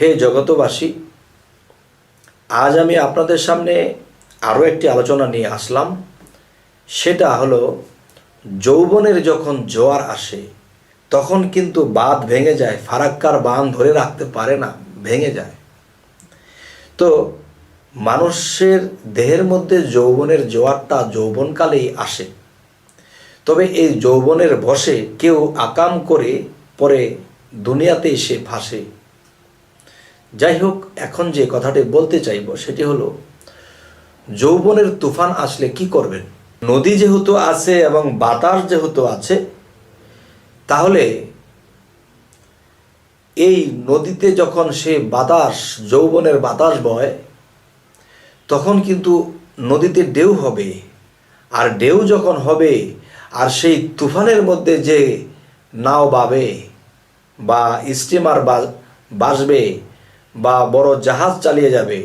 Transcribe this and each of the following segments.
হে জগতবাসী, আজ আমি আপনাদের সামনে আরও একটি আলোচনা নিয়ে আসলাম। সেটা হলো, যৌবনের যখন জোয়ার আসে তখন কিন্তু বাঁধ ভেঙে যায়, ফারাক্কার বাঁধ ধরে রাখতে পারে না, ভেঙে যায়। তো মানুষের দেহের মধ্যে যৌবনের জোয়ারটা যৌবনকালেই আসে। তবে এই যৌবনের বশে কেউ আকাম করে পরে দুনিয়াতে এসে ফাঁসে। যাই হোক, এখন যে কথাটি বলতে চাইব সেটি হলো, যৌবনের তুফান আসলে কি করবেন। নদী যেহেতু আছে এবং বাতাস যেহেতু আছে, তাহলে এই নদীতে যখন সে বাতাস, যৌবনের বাতাস বয়, তখন কিন্তু নদীতে ঢেউ হবে। আর ঢেউ যখন হবে আর সেই তুফানের মধ্যে যে নাও বাবে বা স্টিমার বাসবে বা বড় জাহাজ চালিয়ে যাবে,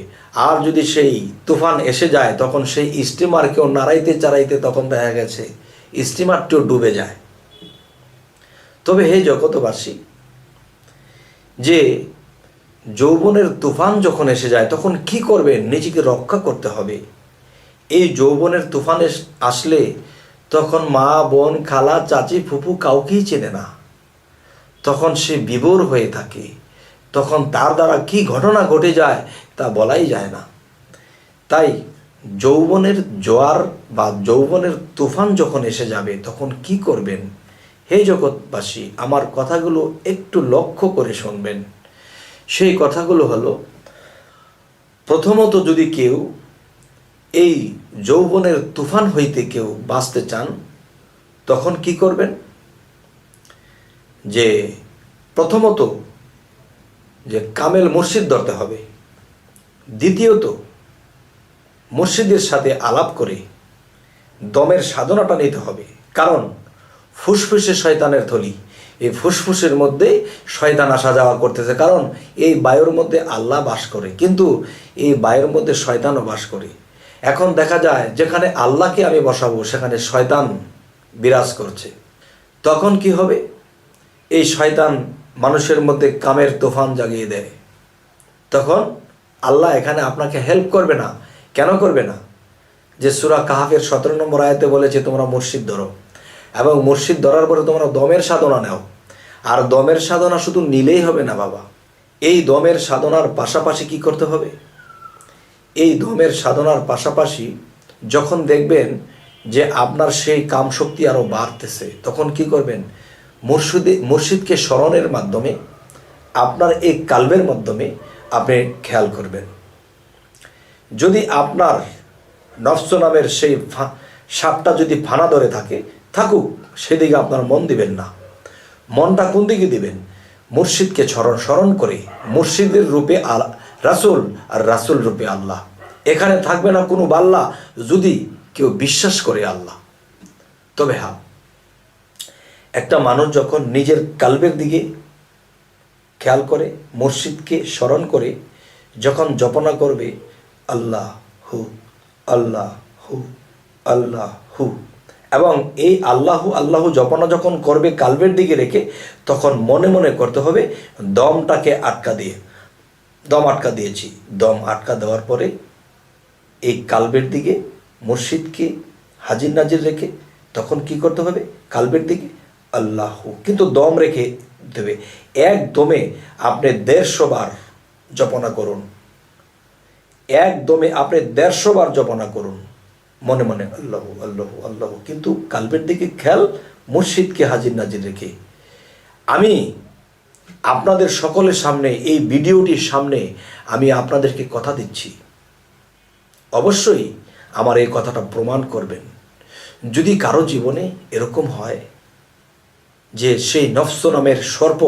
আর যদি সেই তুফান এসে যায় তখন সেই স্টিমারকেও নাড়াইতে চাড়াইতে তখন দেখা গেছে স্টিমারটিও ডুবে যায়। তবে হে জগতবাসী, যে যৌবনের তুফান যখন এসে যায় তখন কি করবেন? নিজেকে রক্ষা করতে হবে। এই যৌবনের তুফান আসলে তখন মা, বোন, খালা, চাচি, ফুপু কাউকেই চেনে না। তখন সে বিভোর হয়ে থাকে। তখন তার দ্বারা কি ঘটনা ঘটে যায় তা বলাই যায় না। তাই যৌবনের জোয়ার বা যৌবনের তুফান যখন এসে যাবে তখন কি করবেন? হে জগৎবাসী, আমার কথাগুলো একটু লক্ষ্য করে শুনবেন। সেই কথাগুলো হলো, প্রথমত যদি কেউ এই যৌবনের তুফান হইতে কেউ বাঁচতে চান তখন কি করবেন? যে প্রথমত যে কামেল মুর্শিদ ধরতে হবে। দ্বিতীয়ত মুর্শিদের সাথে আলাপ করে দমের সাধনাটা নিতে হবে। কারণ ফুসফুসে শয়তানের থলি, এই ফুসফুসের মধ্যে শয়তান আসা যাওয়া করতেছে। কারণ এই বায়ুর মধ্যে আল্লাহ বাস করে, কিন্তু এই বায়ুর মধ্যে শয়তানও বাস করে। এখন দেখা যায় যেখানে আল্লাহকে আমি বসাবো সেখানে শয়তান বিরাজ করছে। তখন কি হবে? এই শয়তান মানুষের মধ্যে কামের তুফান জাগিয়ে দেয়। তখন আল্লাহ এখানে আপনাকে হেল্প করবে না। কেন করবে না? যে সূরা কাহাফের 17 নম্বর আয়াতে বলেছে তোমরা মুর্শিদ ধরো, এবং মুর্শিদ ধরার পরে তোমরা দমের সাধনা নাও। আর দমের সাধনা শুধু নিলেই হবে না বাবা, এই দমের সাধনার পাশাপাশি কি করতে হবে? এই দমের সাধনার পাশাপাশি যখন দেখবেন যে আপনার সেই কামশক্তি আরও বাড়তেছে, তখন কি করবেন? মুর্শিদকে স্মরণের মাধ্যমে, আপনার এই কালবের মাধ্যমে আপনি খেয়াল করবেন। যদি আপনার নফস নামের সেই সাপটা যদি ফানা ধরে থাকুক, সেদিকে আপনার মন দিবেন না। মনটা কোন দিকে দিবেন? মুর্শিদকে স্মরণ করে, মুর্শিদের রূপে রাসূল আর রাসূল রূপে আল্লাহ। এখানে থাকবে না কোনো বাল্লা, যদি কেউ বিশ্বাস করে আল্লাহ। তবে হ্যাঁ, একটা মানুষ যখন নিজের কালবের দিকে খেয়াল করে, মুর্শিদকে স্মরণ করে যখন জপনা করবে, আল্লাহ হু আল্লাহ হু আল্লাহ হু, এবং এই আল্লাহু আল্লাহু জপনা যখন করবে কালবের দিকে রেখে, তখন মনে মনে করতে হবে দমটাকে আটকা দিয়েছি। দম আটকা দেওয়ার পরে এই কালবের দিকে মুর্শিদকে হাজির নাজির রেখে তখন কি করতে হবে? কালবের দিকে আল্লাহু, কিন্তু দম রেখে দেবে। এক দমে আপনি 150 বার জপনা করুন। এক দমে আপনি 150 বার জপনা করুন, মনে মনে আল্লাহু আল্লাহু আল্লাহু, কিন্তু কালবের দিকে খেয়াল, মুর্শিদকে হাজির নাজির রেখে। আমি আপনাদের সকলের সামনে, এই ভিডিওটির সামনে আমি আপনাদেরকে কথা দিচ্ছি, অবশ্যই আমার এই কথাটা প্রমাণ করবেন। যদি কারো জীবনে এরকম হয় যে সেই নফস নামের সর্প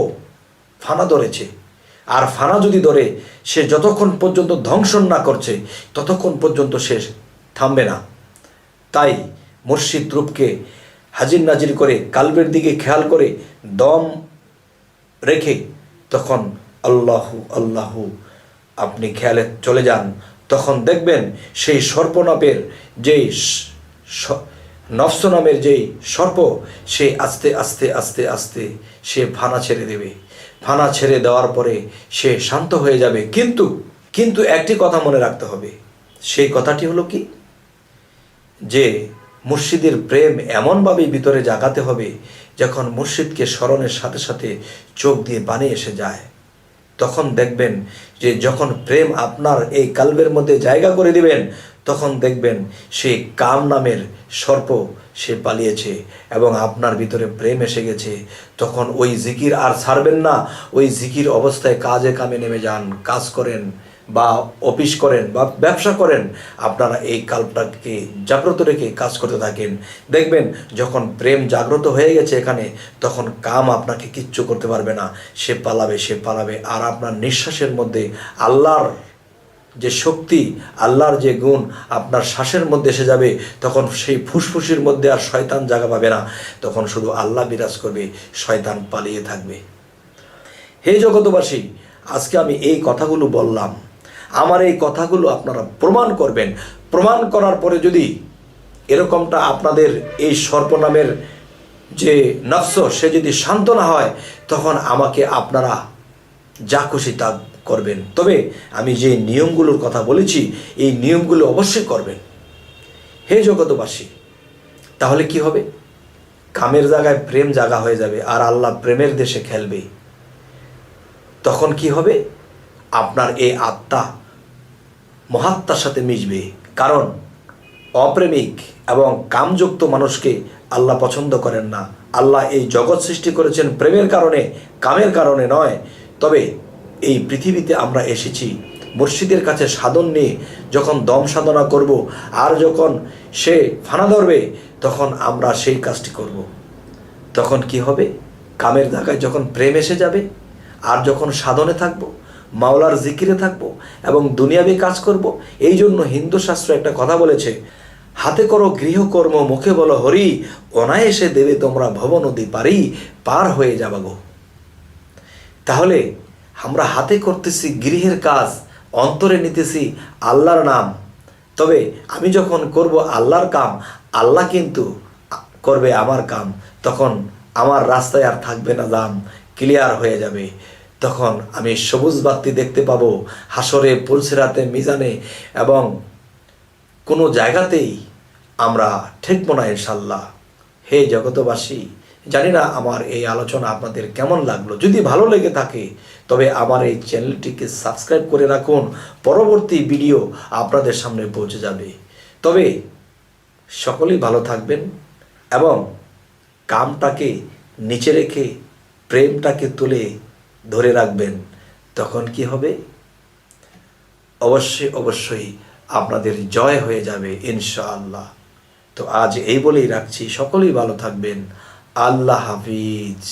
ফানা ধরেছে, আর ফানা যদি ধরে, সে যতক্ষণ পর্যন্ত ধ্বংসন না করছে ততক্ষণ পর্যন্ত সে থামবে না। তাই মুর্শিদ রূপকে হাজির নাজির করে কালবের দিকে খেয়াল করে দম রেখে তখন আল্লাহু আল্লাহু আপনি খেয়ালে চলে যান। তখন দেখবেন সেই সর্পনাপের যেই নফস নামের যেই সর্প, সে আস্তে আস্তে আস্তে আস্তে সে ফানা ছেড়ে দেবে। ফানা ছেড়ে দেওয়ার পরে সে শান্ত হয়ে যাবে। কিন্তু একটি কথা মনে রাখতে হবে, সেই কথাটি হলো কি, যে মুর্শিদের প্রেম এমনভাবে ভিতরে জাগাতে হবে, যখন মুর্শিদকে স্মরণের সাথে সাথে চোখ দিয়ে পানি এসে যায়, তখন দেখবেন যে যখন প্রেম আপনার এই কালবের মধ্যে জায়গা করে দিবেন, তখন দেখবেন সেই কাম নামের সর্প সে পালিয়েছে এবং আপনার ভিতরে প্রেম এসে গেছে। তখন ওই জিকির আর ছাড়বেন না। ওই জিকির অবস্থায় কাজে কামে নেমে যান, কাজ করেন বা অফিস করেন বা ব্যবসা করেন, আপনারা এই কাল্পটাকে জাগ্রত রেখে কাজ করতে থাকেন। দেখবেন যখন প্রেম জাগ্রত হয়ে গেছে এখানে, তখন কাম আপনাকে কিচ্ছু করতে পারবে না। সে পালাবে। আর আপনার নিঃশ্বাসের মধ্যে আল্লাহর যে শক্তি, আল্লাহর যে গুণ আপনার শ্বাসের মধ্যে এসে যাবে, তখন সেই ফুসফুসির মধ্যে আর শয়তান জায়গা পাবে না। তখন শুধু আল্লাহ বিরাজ করবে, শয়তান পালিয়ে থাকবে। হে জগতবাসী, আজকে আমি এই কথাগুলো বললাম, আমার এই কথাগুলো আপনারা প্রমাণ করবেন। প্রমাণ করার পরে যদি এরকমটা আপনাদের এই সর্বনামের যে নফস সে যদি শান্ত না হয়, তখন আমাকে আপনারা যা খুশি তা করবেন। তবে আমি যে নিয়মগুলোর কথা বলেছি, এই নিয়মগুলো অবশ্যই করবেন। হে জগতবাসী, তাহলে কি হবে? কামের জায়গায় প্রেম জাগা হয়ে যাবে, আর আল্লাহ প্রেমের দেশে খেলবে। তখন কি হবে? আপনার এই আত্মা মহাত্মার সাথে মিশবে। কারণ অপ্রেমিক এবং কামযুক্ত মানুষকে আল্লাহ পছন্দ করেন না। আল্লাহ এই জগৎ সৃষ্টি করেছেন প্রেমের কারণে, কামের কারণে নয়। তবে এই পৃথিবীতে আমরা এসেছি মুর্শিদের কাছে সাধন নিয়ে, যখন দম সাধনা করব আর যখন সে ফানা ধরবে, তখন আমরা সেই কাজটি করব। তখন কি হবে? কামের জায়গায় যখন প্রেম এসে যাবে, আর যখন সাধনে থাকব, মাওলার জিকিরে থাকব এবং দুনিয়াবি কাজ করব। এই জন্য হিন্দু শাস্ত্র একটা কথা বলেছে, হাতে করো গৃহকর্ম, মুখে বলো হরি, অনায়াসে দেবে তোমরা ভব নদী পারি, পার হয়ে যাবা গো। তাহলে আমরা হাতে করতেছি গৃহের কাজ, অন্তরে নিতেছি আল্লাহর নাম। তবে আমি যখন করব আল্লাহর কাম, আল্লাহ কিন্তু করবে আমার কাম। তখন আমার রাস্তায় আর থাকবে না জাম, ক্লিয়ার হয়ে যাবে। তখন আমি সবুজ বাতি দেখতে পাবো হাসরে, পুলসিরাতে, মিজানে, এবং কোনো জায়গাতেই আমরা ঠেকবো না ইনশাল্লাহ। হে জগতবাসী, জানি না আমার এই আলোচনা আপনাদের কেমন লাগলো। যদি ভালো লেগে থাকে তবে আমার এই চ্যানেলটিকে সাবস্ক্রাইব করে রাখুন, পরবর্তী ভিডিও আপনাদের সামনে পৌঁছে যাবে। তবে সকলেই ভালো থাকবেন এবং কামটাকে নিচে রেখে প্রেমটাকে তুলে ধরে রাখবেন। তখন কি হবে? অবশ্যই আপনাদের জয় হয়ে যাবে ইনশাআল্লাহ। তো আজ এই বলেই রাখছি, সকলেই ভালো থাকবেন। আল্লাহ হাফিজ।